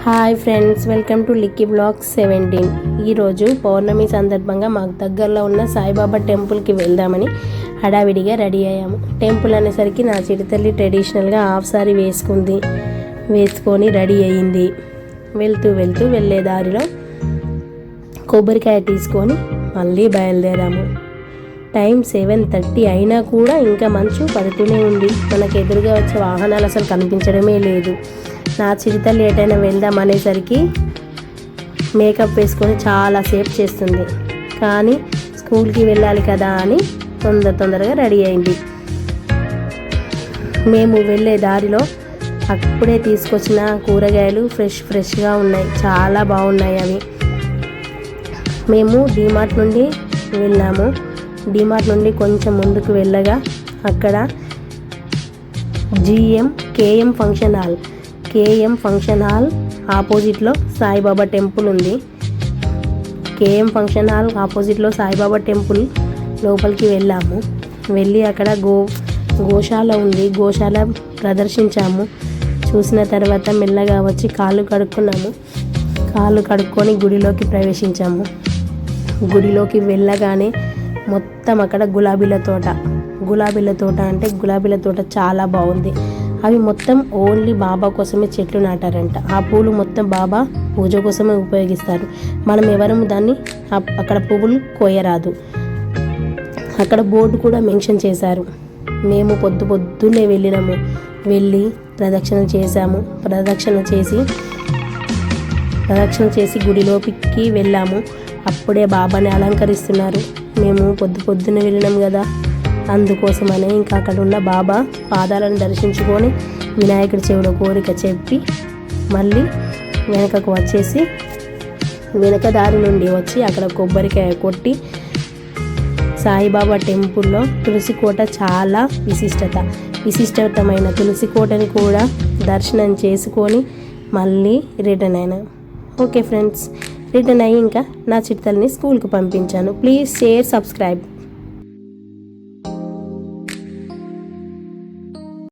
Hi friends, welcome to లిక్కీ blog 17. ఈరోజు పౌర్ణమి సందర్భంగా మాకు దగ్గరలో ఉన్న సాయిబాబా టెంపుల్కి వెళ్దామని హడావిడిగా రెడీ అయ్యాము. టెంపుల్ అనేసరికి నా చిరుతల్లి ట్రెడిషనల్గా హాఫ్ సారీ వేసుకొని రెడీ అయ్యింది. వెళ్తూ వెళ్ళే దారిలో కొబ్బరికాయ తీసుకొని మళ్ళీ బయలుదేరాము. టైం 7:30 అయినా కూడా ఇంకా మంచు పడుతూనే ఉంది. మనకు ఎదురుగా వచ్చే వాహనాలు అసలు కనిపించడమే లేదు. నా చిరుతల్లి ఎటైనా వెళ్దాం అనేసరికి మేకప్ వేసుకొని చాలాసేపు చేస్తుంది. కానీ స్కూల్కి వెళ్ళాలి కదా అని తొందరగా రెడీ అయింది. మేము వెళ్ళే దారిలో అప్పుడే తీసుకొచ్చిన కూరగాయలు ఫ్రెష్గా ఉన్నాయి, చాలా బాగున్నాయి అవి. మేము డిమార్ట్ నుండి వెళ్ళాము. డిమార్ట్ నుండి కొంచెం ముందుకు వెళ్ళగా అక్కడ కేఎం ఫంక్షన్ హాల్ ఆపోజిట్లో సాయిబాబా టెంపుల్ ఉంది. కేఎం ఫంక్షన్ హాల్ ఆపోజిట్లో సాయిబాబా టెంపుల్ లోపలికి వెళ్ళాము. వెళ్ళి అక్కడ గోశాల ఉంది, గోశాల ప్రదర్శించాము. చూసిన తర్వాత మెల్లగా వచ్చి కాళ్ళు కడుక్కొని గుడిలోకి ప్రవేశించాము. గుడిలోకి వెళ్ళగానే మొత్తం అక్కడ గులాబీల తోట చాలా బాగుంది. అవి మొత్తం ఓన్లీ బాబా కోసమే చెట్లు నాటారంట. ఆ పూలు మొత్తం బాబా పూజ కోసమే ఉపయోగిస్తారు. మనం ఎవరము దాన్ని అక్కడ పువ్వులు కోయరాదు. అక్కడ బోర్డు కూడా మెన్షన్ చేశారు. మేము పొద్దున్నే వెళ్ళి ప్రదక్షిణ చేసి గుడిలోకి వెళ్ళాము. అప్పుడే బాబాని అలంకరిస్తున్నారు. మేము పొద్దున్నే వెళ్ళినాం కదా, అందుకోసమనే ఇంకా అక్కడ ఉన్న బాబా పాదాలను దర్శించుకొని వినాయకుడి చెవిలో కోరిక చెప్పి మళ్ళీ వెనక దారి నుండి వచ్చి అక్కడ కొబ్బరికాయ కొట్టి సాయిబాబా టెంపుల్లో తులసి కోట చాలా విశిష్టమైన తులసి కోటని కూడా దర్శనం చేసుకొని మళ్ళీ రిటర్న్ అయినా. ఓకే ఫ్రెండ్స్, రిటర్న్ అయ్యి ఇంకా నా చిట్టల్ని స్కూల్కి పంపించాను. Please share, subscribe.